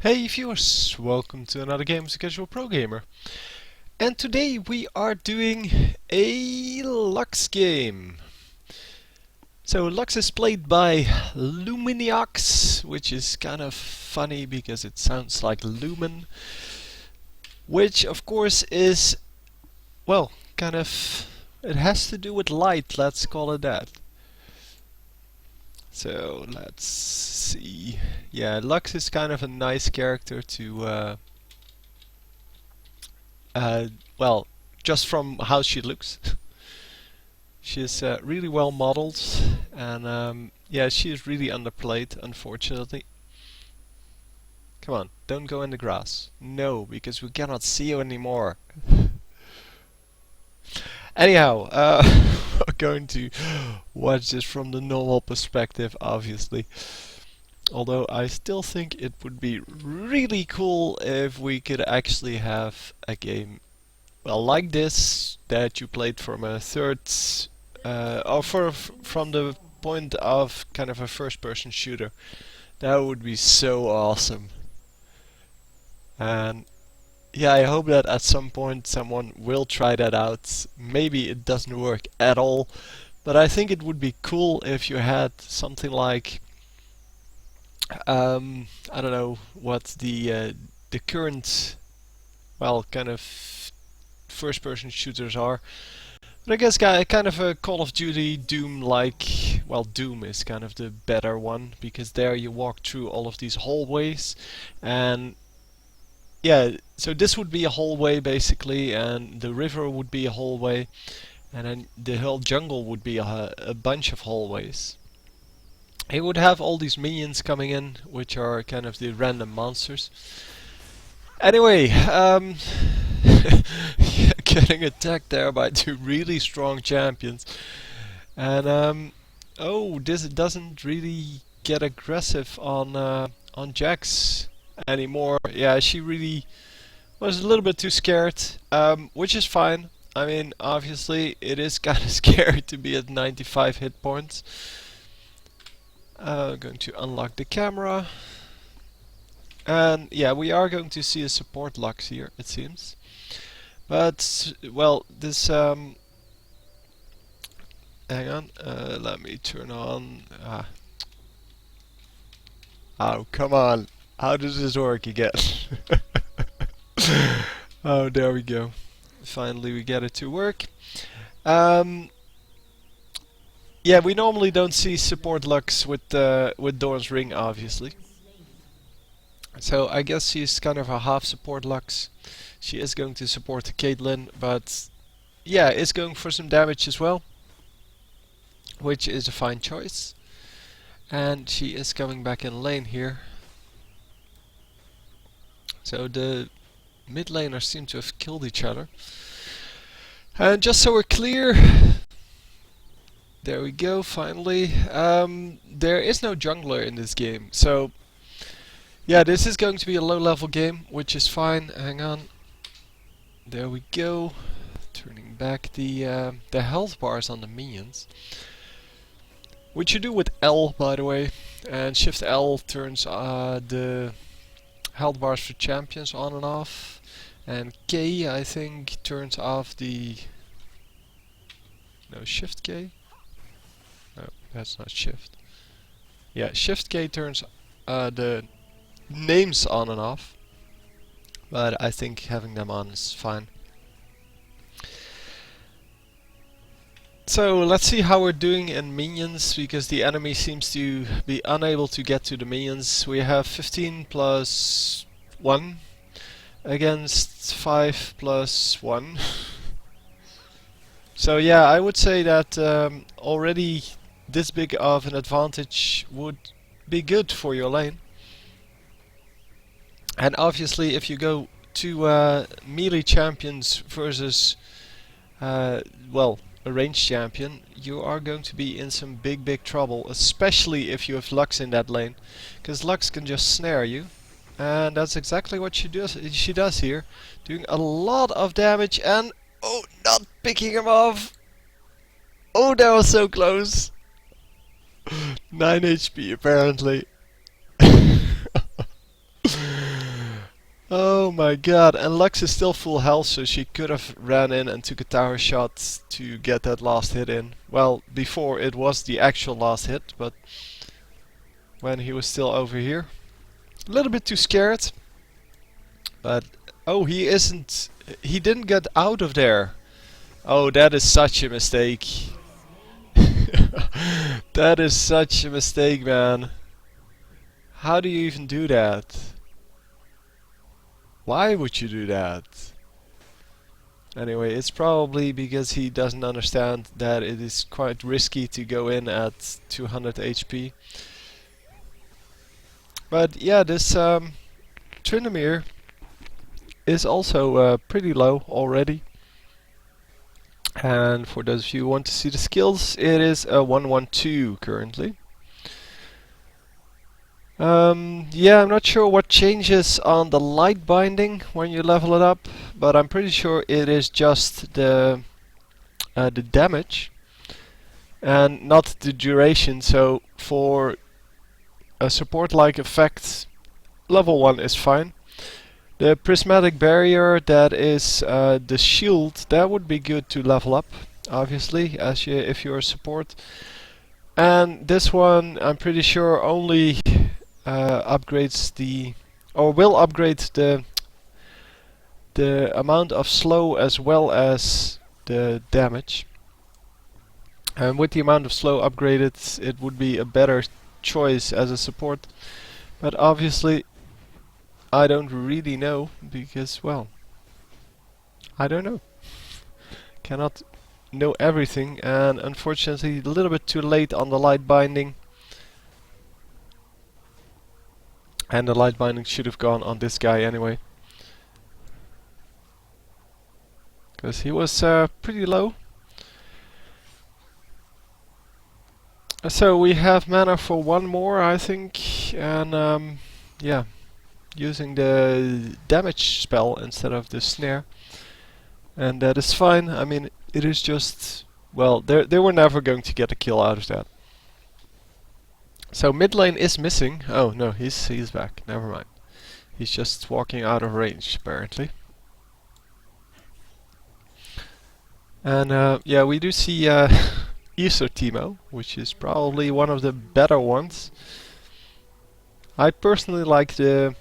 Hey viewers, welcome to another game as a casual pro gamer. And today we are doing a Lux game. So Lux is played by Luminiox, which is kind of funny because it sounds like Lumen, which of course is, well, it has to do with light, let's call it that. So let's see. Yeah, Lux is kind of a nice character to well, just from how she looks. She's really well modeled, and yeah, she is really underplayed, unfortunately. Come on, don't go in the grass. No, because we cannot see you anymore. Anyhow, we're going to watch this from the normal perspective, obviously. Although I still think it would be really cool if we could actually have a game, well, like this, that you played from a third, from the point of kind of a first-person shooter. That would be so awesome. And yeah, I hope that at some point someone will try that out. Maybe it doesn't work at all, but I think it would be cool if you had something like, I don't know what the current, well, kind of first-person shooters are. But I guess kind of a Call of Duty Doom like, well, Doom is kind of the better one, because there you walk through all of these hallways, and yeah, so this would be a hallway basically, and the river would be a hallway, and then the whole jungle would be a bunch of hallways. It would have all these minions coming in, which are kind of the random monsters. Anyway, getting attacked there by two really strong champions. And oh, this doesn't really get aggressive on Jax anymore. Yeah, she really was a little bit too scared, which is fine. I mean, obviously, it is kind of scary to be at 95 hit points. Going to unlock the camera. And yeah, we are going to see a support Lux here, it seems. But, well, this, hang on, let me turn on, oh, come on, how does this work again? Oh, there we go. Finally we get it to work. Yeah, we normally don't see support Lux with Doran's Ring, obviously. So I guess she's kind of a half support Lux. She is going to support the Caitlyn, but yeah, is going for some damage as well, which is a fine choice. And she is coming back in lane here. So the mid laners seem to have killed each other. And just so we're clear, there we go, finally. There is no jungler in this game, so yeah, this is going to be a low level game, which is fine. Hang on. There we go. Turning back the health bars on the minions. Which you do with L, by the way. And Shift L turns the health bars for champions on and off. And K, I think, turns off the... No, Shift K? No, that's not Shift. Yeah, Shift K turns the names on and off. But I think having them on is fine. So let's see how we're doing in minions, because the enemy seems to be unable to get to the minions. We have 15 plus 1 against 5 plus 1. So yeah, I would say that already this big of an advantage would be good for your lane. And obviously if you go to melee champions versus well, a ranged champion, you are going to be in some big trouble, especially if you have Lux in that lane, because Lux can just snare you, and that's exactly what she does here, doing a lot of damage. And oh, not picking him off. Oh, that was so close. 9 HP apparently. my god, and Lux is still full health, so she could have ran in and took a tower shot to get that last hit in. Well, before it was the actual last hit, but when he was still over here. A little bit too scared. But, oh, he isn't... He didn't get out of there. Oh, that is such a mistake. That is such a mistake, man. How do you even do that? Why would you do that? Anyway, it's probably because he doesn't understand that it is quite risky to go in at 200 HP. But yeah, this Tryndamere is also pretty low already. And for those of you who want to see the skills, it is a 112 currently. Yeah, I'm not sure what changes on the light binding when you level it up, but I'm pretty sure it is just the damage and not the duration. So for a support-like effect, level 1 is fine. The prismatic barrier, that is the shield, that would be good to level up, obviously, if you're a support. And this one, I'm pretty sure only upgrades will upgrade the amount of slow as well as the damage. And with the amount of slow upgraded, it would be a better choice as a support. But obviously, I don't really know because, well, I don't know. Cannot know everything, and unfortunately, a little bit too late on the light binding. And the light binding should have gone on this guy anyway, because he was pretty low. So we have mana for one more, I think, and yeah, using the damage spell instead of the snare, and that is fine. I mean, it is just, well, they were never going to get a kill out of that. So mid lane is missing. Oh no, he's back. Never mind. He's just walking out of range apparently. And yeah, we do see Aether Teemo, which is probably one of the better ones. I personally like the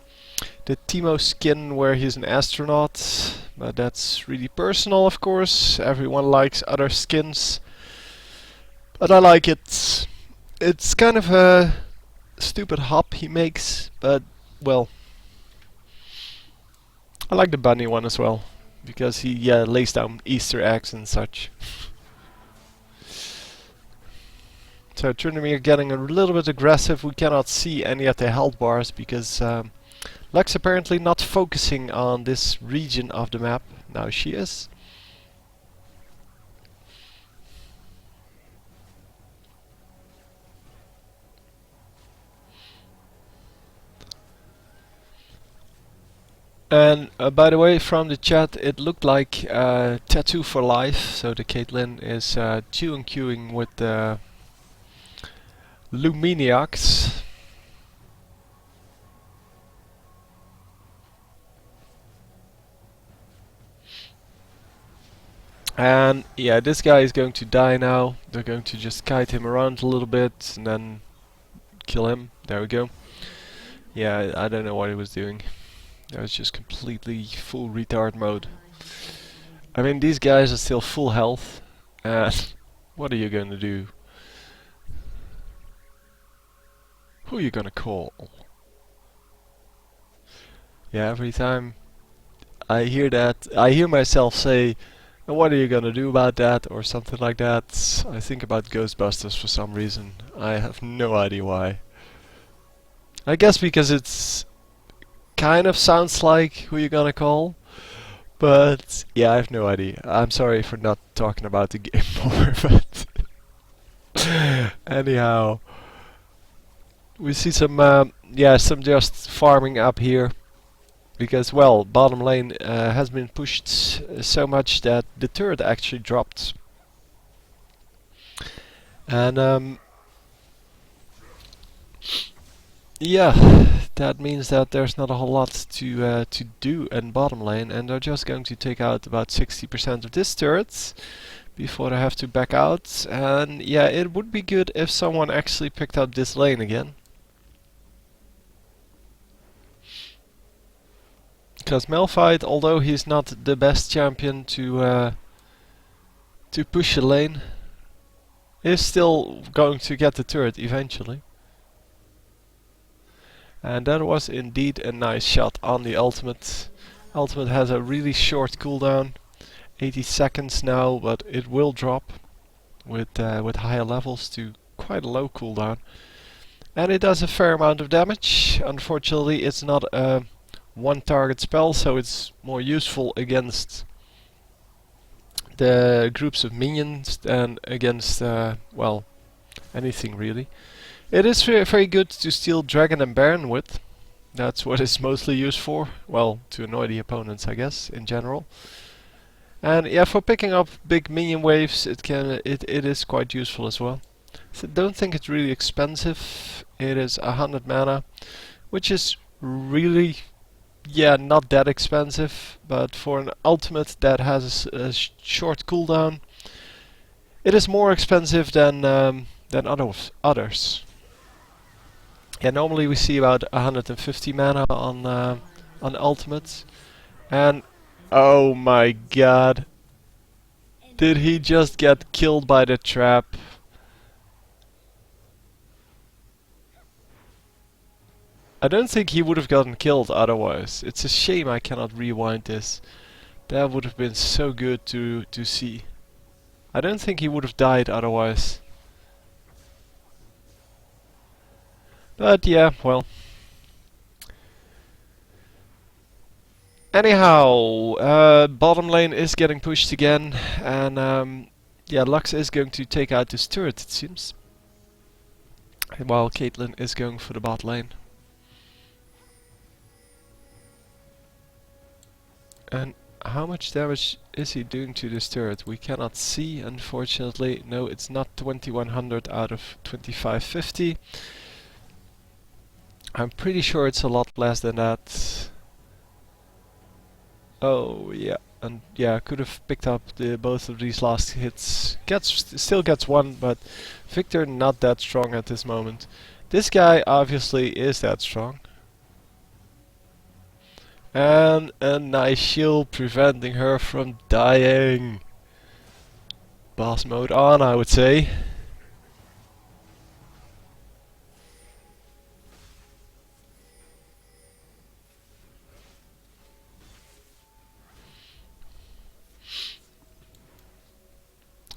Teemo skin where he's an astronaut, but that's really personal, of course. Everyone likes other skins, but I like it. It's kind of a stupid hop he makes, but well, I like the bunny one as well, because he lays down Easter eggs and such. So Tryndamere getting a little bit aggressive. We cannot see any of the health bars because Lux apparently not focusing on this region of the map. Now she is. And by the way, from the chat, it looked like Tattoo for Life. So the Caitlyn is queuing with the Luminiacs. And yeah, this guy is going to die now. They're going to just kite him around a little bit and then kill him. There we go. Yeah, I don't know what he was doing. That was just completely full retard mode. I mean, these guys are still full health. And what are you going to do? Who are you gonna call? Yeah, every time I hear that, I hear myself say, what are you gonna do about that, or something like that. I think about Ghostbusters for some reason. I have no idea why. I guess because it's kind of sounds like who you're gonna call, but yeah, I have no idea. I'm sorry for not talking about the game more, but anyhow, we see some some just farming up here. Because, well, bottom lane has been pushed so much that the turret actually dropped. And yeah, that means that there's not a whole lot to do in bottom lane, and they're just going to take out about 60% of this turret before they have to back out. And yeah, it would be good if someone actually picked up this lane again. Because Malphite, although he's not the best champion to push a lane, is still going to get the turret eventually. And that was indeed a nice shot on the ultimate. Ultimate has a really short cooldown, 80 seconds now, but it will drop with higher levels to quite a low cooldown. And it does a fair amount of damage. Unfortunately, it's not a one target spell, so it's more useful against the groups of minions than against, well, anything really. It is very good to steal Dragon and Baron with. That's what it's mostly used for. Well, to annoy the opponents, I guess, in general. And yeah, for picking up big minion waves, it is quite useful as well. So don't think it's really expensive. It is 100 mana, which is really, yeah, not that expensive. But for an ultimate that has a short cooldown, it is more expensive than others. Yeah, normally we see about 150 mana on ultimates, and oh my god, did he just get killed by the trap? I don't think he would have gotten killed otherwise. It's a shame I cannot rewind this. That would have been so good to see. I don't think he would have died otherwise. But yeah, well. Anyhow, bottom lane is getting pushed again, and yeah, Lux is going to take out this turret, it seems. While Caitlyn is going for the bot lane. And how much damage is he doing to this turret? We cannot see, unfortunately. No, it's not 2100 out of 2550. I'm pretty sure it's a lot less than that. Oh yeah, and yeah, could have picked up both of these last hits. Still gets one, but Viktor not that strong at this moment. This guy obviously is that strong. And a nice shield preventing her from dying. Boss mode on, I would say.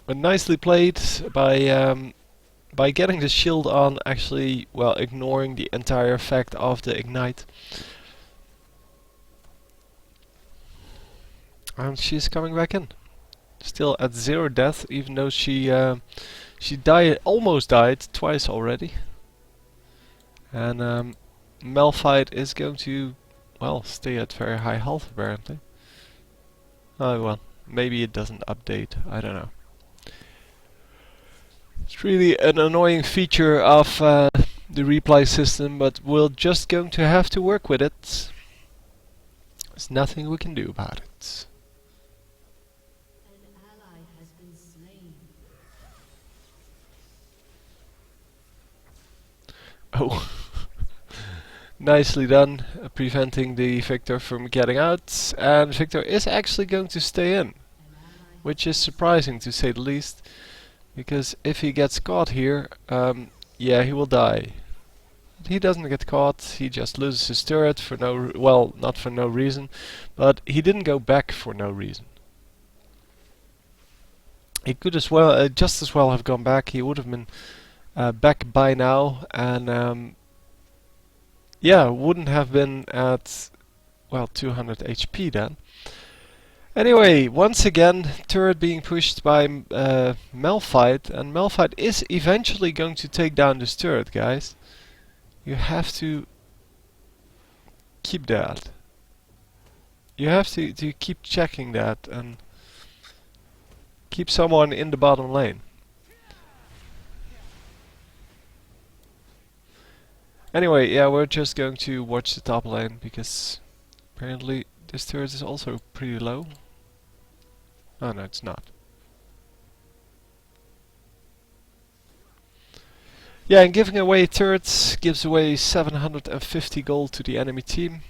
But nicely played by getting the shield on, actually, well, ignoring the entire effect of the ignite. And she's coming back in. Still at 0 death, even though she almost died twice already. And Malphite is going to, well, stay at very high health apparently. Oh well, maybe it doesn't update, I don't know. It's really an annoying feature of the replay system, but we're just going to have to work with it. There's nothing we can do about it. An ally has been slain. Oh. Nicely done, preventing the Viktor from getting out. And Viktor is actually going to stay in, which is surprising to say the least. Because if he gets caught here, yeah, he will die. He doesn't get caught, he just loses his turret for no well, not for no reason, but he didn't go back for no reason. He could as well, just as well have gone back. He would have been back by now, and yeah, wouldn't have been at, well, 200 HP then. Anyway, once again, turret being pushed by Malphite, and Malphite is eventually going to take down this turret, guys. You have to keep that. You have to keep checking that and keep someone in the bottom lane. Anyway, yeah, we're just going to watch the top lane because apparently this turret is also pretty low. Oh no, it's not. Yeah, and giving away turrets gives away 750 gold to the enemy team.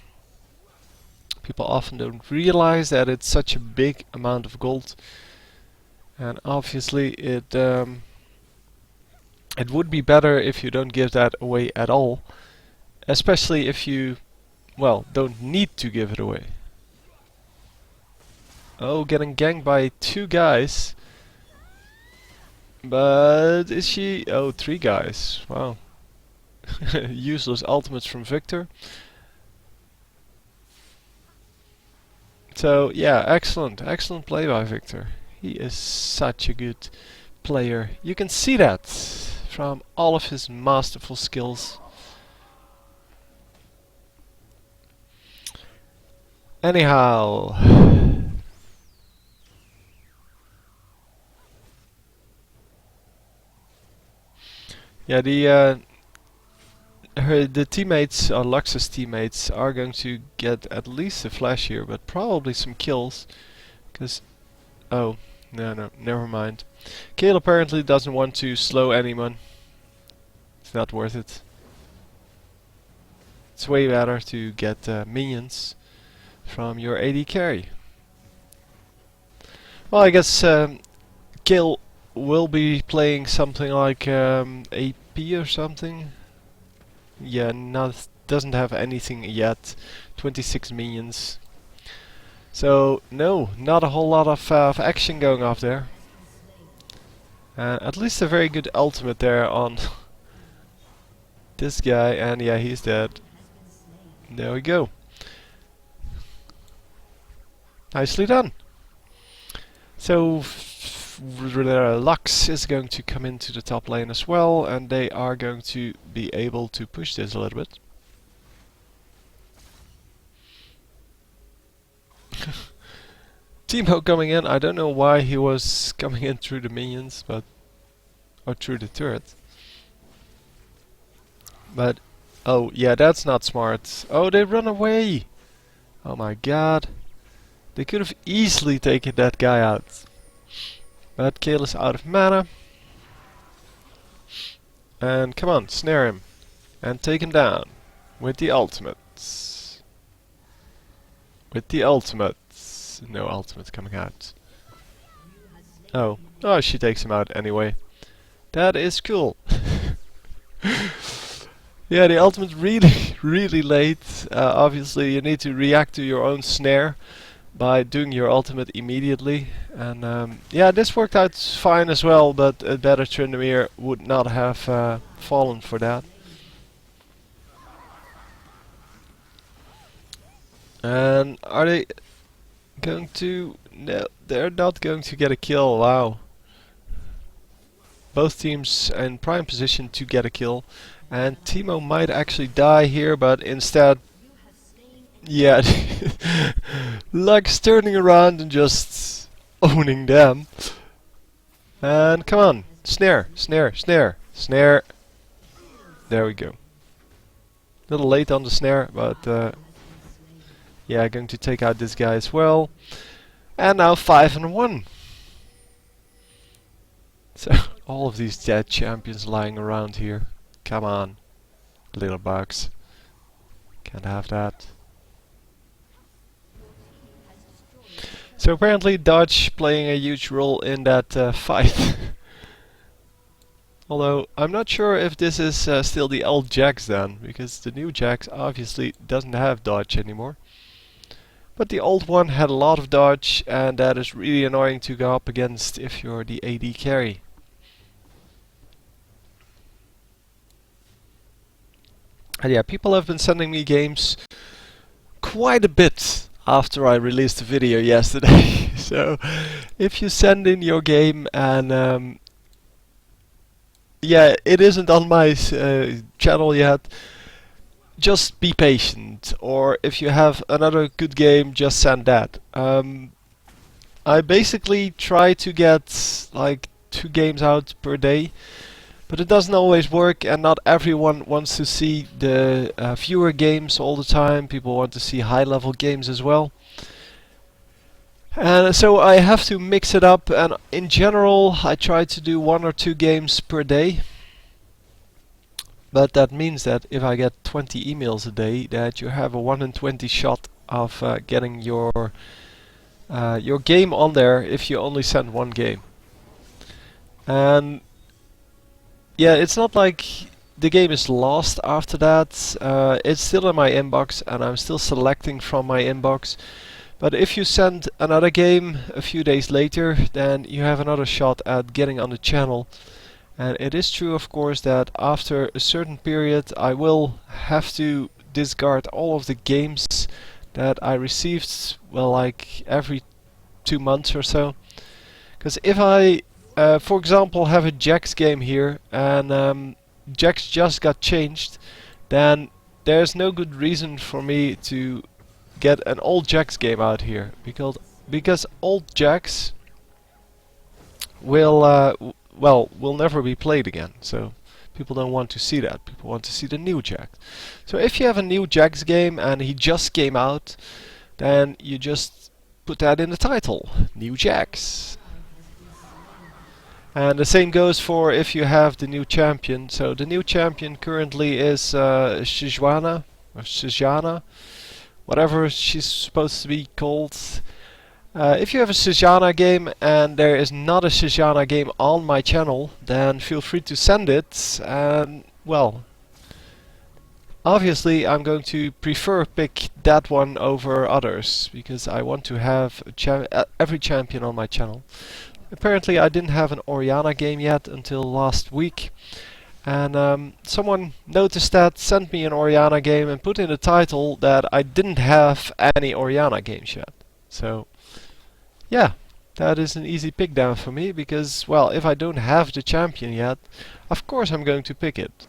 People often don't realize that it's such a big amount of gold, and obviously it would be better if you don't give that away at all, especially if you, well, don't need to give it away. Oh, getting ganked by 2 guys. But is she? Oh, 3 guys. Wow. Useless ultimates from Victor. So yeah, excellent play by Victor. He is such a good player. You can see that from all of his masterful skills. Anyhow, yeah, the teammates, or Lux's teammates, are going to get at least a flash here, but probably some kills. Cause oh no, never mind. Kayle apparently doesn't want to slow anyone. It's not worth it. It's way better to get minions from your AD carry. Well, I guess Kayle will be playing something like AP or something. Yeah, doesn't have anything yet. 26 minions. So no, not a whole lot of action going off there. At least a very good ultimate there on this guy, and yeah, he's dead. There we go. Nicely done. So Lux is going to come into the top lane as well, and they are going to be able to push this a little bit. Teemo coming in. I don't know why he was coming in through the minions, but or through the turret. But oh yeah, that's not smart. Oh, they run away. Oh my god. They could have easily taken that guy out. But Kayle is out of mana. And come on, snare him. And take him down. With the ultimates. With the ultimates. No ultimate coming out. Oh. Oh, she takes him out anyway. That is cool. Yeah, the ultimate really late. Obviously you need to react to your own snare by doing your ultimate immediately, and yeah, this worked out fine as well, but a better Tryndamere would not have fallen for that. And are they going to... No, they're not going to get a kill. Wow. Both teams in prime position to get a kill, and Teemo might actually die here, but instead, yeah, Lux turning around and just owning them. And come on, snare. There we go. A little late on the snare, but yeah, going to take out this guy as well. And now 5-1. So all of these dead champions lying around here. Come on, little bugs. Can't have that. So apparently Dodge playing a huge role in that fight. Although I'm not sure if this is still the old Jax then, because the new Jax obviously doesn't have dodge anymore. But the old one had a lot of dodge, and that is really annoying to go up against if you're the AD carry. And yeah, people have been sending me games quite a bit after I released the video yesterday. So if you send in your game and yeah, it isn't on my channel yet, just be patient, or if you have another good game, just send that. I basically try to get like 2 games out per day, But it doesn't always work, and not everyone wants to see the fewer games all the time. People want to see high-level games as well. And so I have to mix it up, and in general I try to do 1 or 2 games per day. But that means that if I get 20 emails a day, that you have a 1 in 20 shot of getting your game on there if you only send 1 game. And yeah, it's not like the game is lost after that. It's still in my inbox, and I'm still selecting from my inbox. But if you send another game a few days later, then you have another shot at getting on the channel. And it is true, of course, that after a certain period I will have to discard all of the games that I received, well, like every 2 months or so. Because if I, for example, have a Jax game here, and Jax just got changed, then there's no good reason for me to get an old Jax game out here, because old Jax will will never be played again. So people don't want to see that. People want to see the new Jax. So if you have a new Jax game and he just came out, then you just put that in the title, new Jax. And the same goes for if you have the new champion. So the new champion currently is Shyvana, or Shyvana, whatever she's supposed to be called. If you have a Shyvana game and there is not a Shyvana game on my channel, then feel free to send it. And well, obviously I'm going to prefer pick that one over others, because I want to have every champion on my channel. Apparently I didn't have an Orianna game yet until last week. And someone noticed that, sent me an Orianna game, and put in the title that I didn't have any Orianna games yet. So yeah, that is an easy pick down for me, because, well, if I don't have the champion yet, of course I'm going to pick it.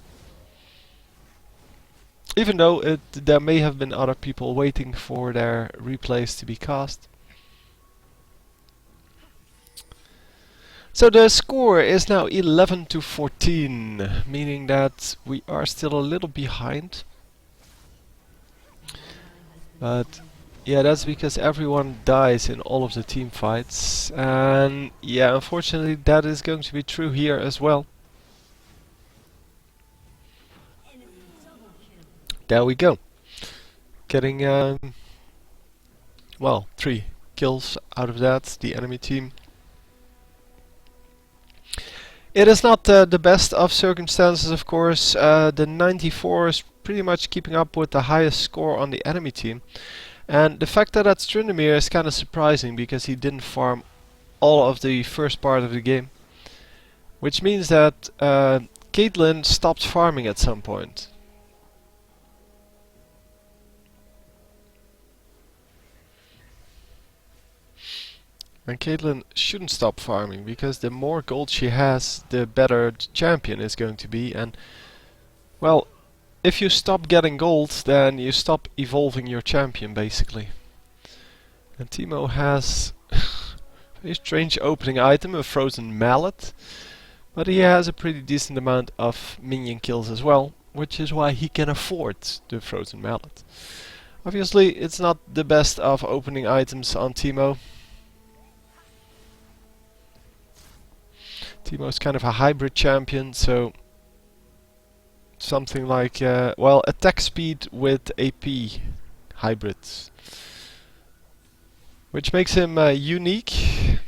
Even though there may have been other people waiting for their replays to be cast. So the score is now 11-14, meaning that we are still a little behind. But yeah, that's because everyone dies in all of the team fights. And yeah, unfortunately that is going to be true here as well. There we go. Getting, well, 3 kills out of that, the enemy team. It is not the best of circumstances, of course. The 94 is pretty much keeping up with the highest score on the enemy team. And the fact that that's Tryndamere is kind of surprising, because he didn't farm all of the first part of the game. Which means that Caitlyn stopped farming at some point. And Caitlyn shouldn't stop farming, because the more gold she has, the better the champion is going to be. And well, if you stop getting gold, then you stop evolving your champion, basically. And Teemo has a very strange opening item, a frozen mallet. But he has a pretty decent amount of minion kills as well, which is why he can afford the frozen mallet. Obviously, it's not the best of opening items on Teemo. Teemo is kind of a hybrid champion, so something like, well, attack speed with AP hybrids. Which makes him unique.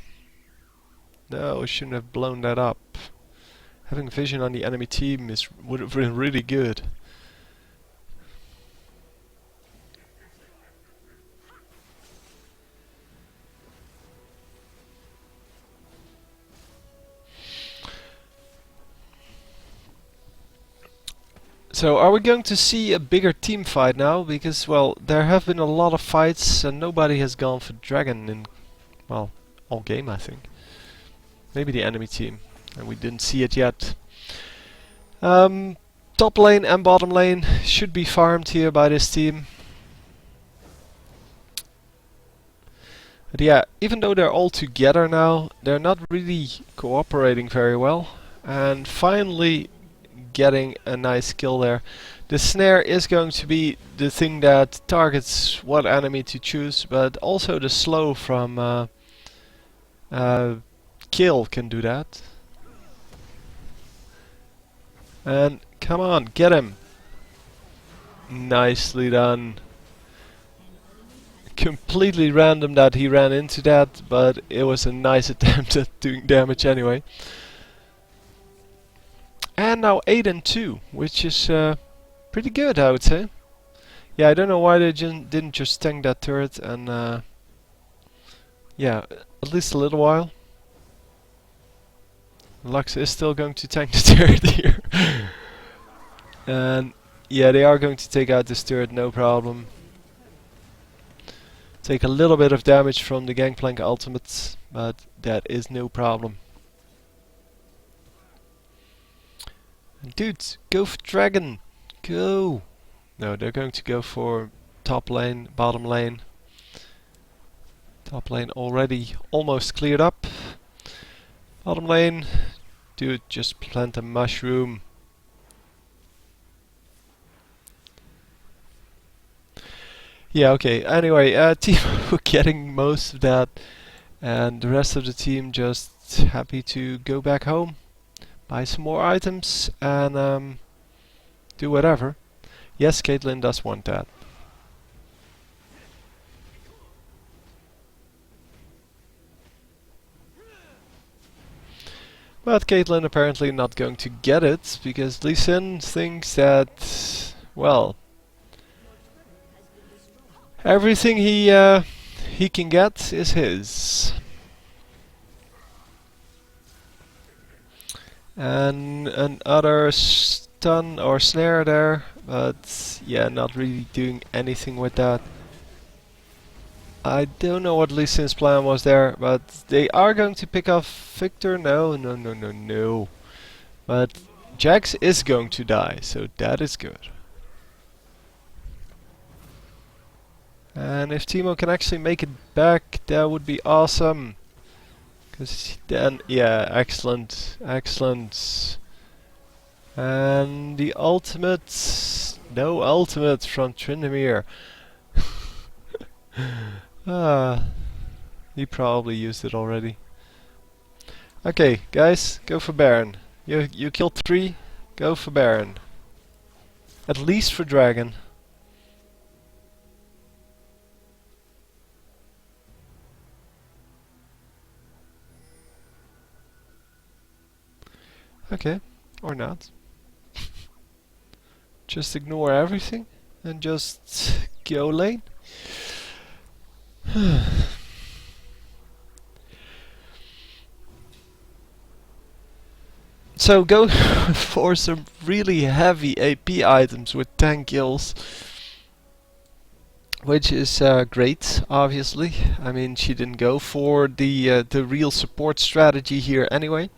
No, I shouldn't have blown that up. Having vision on the enemy team would have been really good. So are we going to see a bigger team fight now? Because, well, there have been a lot of fights and nobody has gone for Dragon in, well, all game, I think. Maybe the enemy team, and we didn't see it yet. Top lane and bottom lane should be farmed here by this team. But yeah, even though they're all together now, they're not really cooperating very well. and finally getting a nice kill there. The snare is going to be the thing that targets what enemy to choose, but also the slow from Kill can do that. And come on, get him! Nicely done. Completely random that he ran into that, but it was a nice attempt at doing damage anyway. And now 8 and 2, which is pretty good, I would say. Yeah, I don't know why they didn't just tank that turret and yeah, at least a little while. Lux is still going to tank the turret here. And yeah, they are going to take out this turret, no problem. Take a little bit of damage from the Gangplank ultimates, but that is no problem. Dudes, go for Dragon! Go! No, they're going to go for top lane, bottom lane. Top lane already almost cleared up. Bottom lane, dude, just plant a mushroom. Yeah, okay, anyway, Teemo getting most of that, and the rest of the team just happy to go back home, buy some more items, and do whatever. Yes, Caitlyn does want that. But Caitlyn apparently not going to get it, because Lee Sin thinks that, well, everything he can get is his. And another stun or snare there, but yeah, not really doing anything with that. I don't know what Lee Sin's plan was there, but they are going to pick off Victor. No, no, no, no, no. But Jax is going to die, so that is good. And if Teemo can actually make it back, that would be awesome. Because then, yeah, excellent, excellent. And the ultimate, no ultimate from Tryndamere. He probably used it already. Okay, guys, go for Baron. You killed 3, go for Baron. At least for Dragon. Okay, or not. Just ignore everything and just go lane. So go for some really heavy AP items with 10 kills. Which is great, obviously. I mean, she didn't go for the real support strategy here anyway.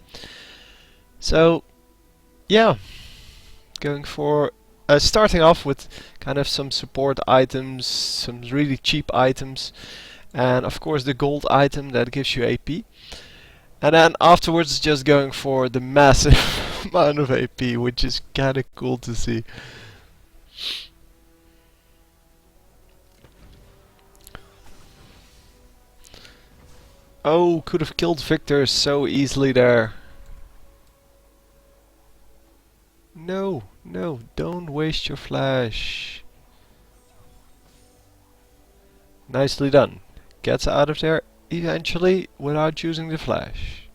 So, yeah, going for starting off with kind of some support items, some really cheap items, and of course the gold item that gives you AP. And then afterwards just going for the massive amount of AP, which is kind of cool to see. Oh, could have killed Victor so easily there. No, no, don't waste your flash. Nicely done. Gets out of there eventually without using the flash.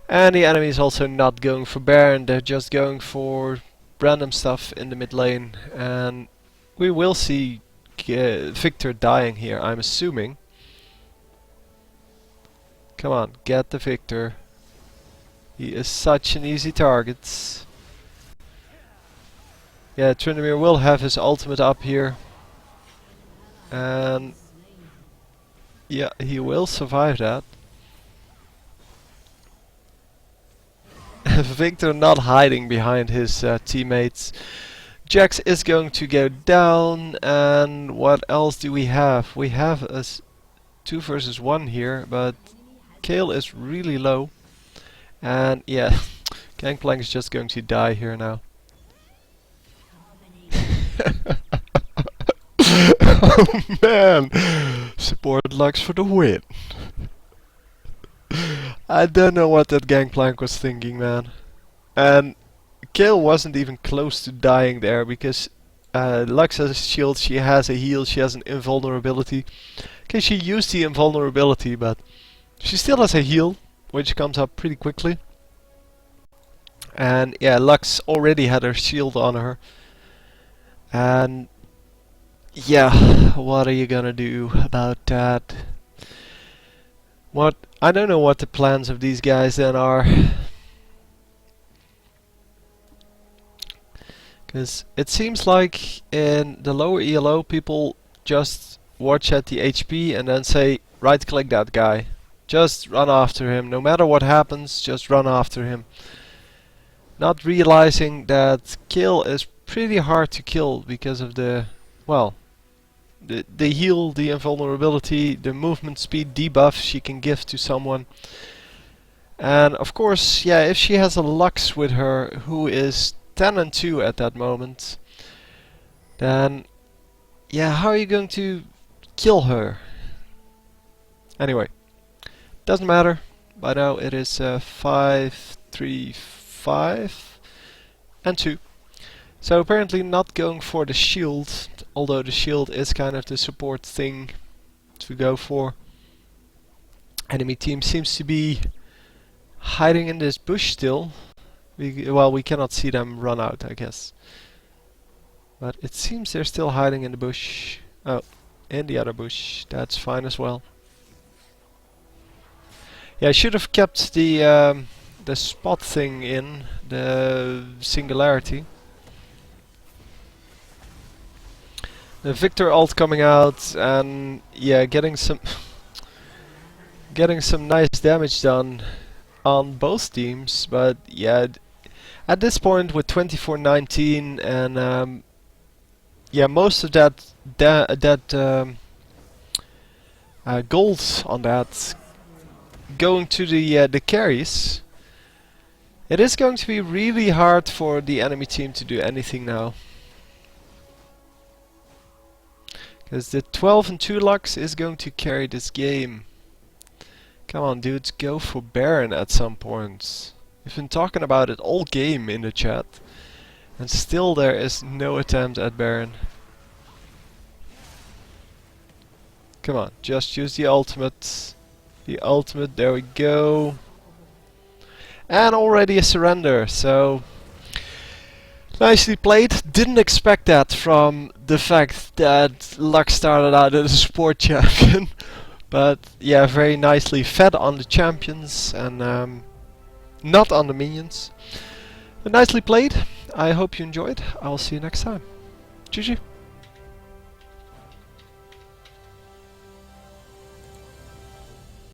And the enemy is also not going for Baron, they're just going for random stuff in the mid lane, and we will see Victor dying here, I'm assuming. Come on, get the Victor. He is such an easy target. Yeah, Tryndamere will have his ultimate up here. And yeah, he will survive that. Victor not hiding behind his teammates, Jax is going to go down, and what else do we have? We have a 2 versus 1 here, but Kayle is really low. And yeah, Gangplank is just going to die here now. Oh man! Support Lux for the win. I don't know what that Gangplank was thinking, man. And Kayle wasn't even close to dying there because Lux has a shield, she has a heal, she has an invulnerability. Okay, she used the invulnerability, but she still has a heal, which comes up pretty quickly. And yeah, Lux already had her shield on her. And yeah, what are you gonna do about that? I don't know what the plans of these guys then are. Because it seems like in the lower ELO people just watch at the HP and then say right click that guy. Just run after him. No matter what happens, just run after him. Not realizing that Kayle is pretty hard to kill because of the, well, the heal, the invulnerability, the movement speed debuff she can give to someone. And of course, yeah, if she has a Lux with her who is 10 and 2 at that moment, then yeah, how are you going to kill her? Anyway, doesn't matter. By now it is 5, 3, 5 and 2. So apparently not going for the shield, although the shield is kind of the support thing to go for. Enemy team seems to be hiding in this bush still. Well, we cannot see them run out, I guess. But it seems they're still hiding in the bush. Oh, in the other bush. That's fine as well. Yeah, I should have kept the spot thing in, the singularity. The Victor ult coming out, and yeah, getting some nice damage done on both teams. But yeah, at this point with 24-19 and yeah, most of that gold on that going to the carries, it is going to be really hard for the enemy team to do anything now. Because the 12 and 2 Lux is going to carry this game. Come on dudes, go for Baron at some point. We've been talking about it all game in the chat. And still there is no attempt at Baron. Come on, just use the ultimate. The ultimate, there we go. And already a surrender, so nicely played. Didn't expect that from the fact that Lux started out as a support champion. But yeah, very nicely fed on the champions and not on the minions. But nicely played. I hope you enjoyed. I'll see you next time. GG.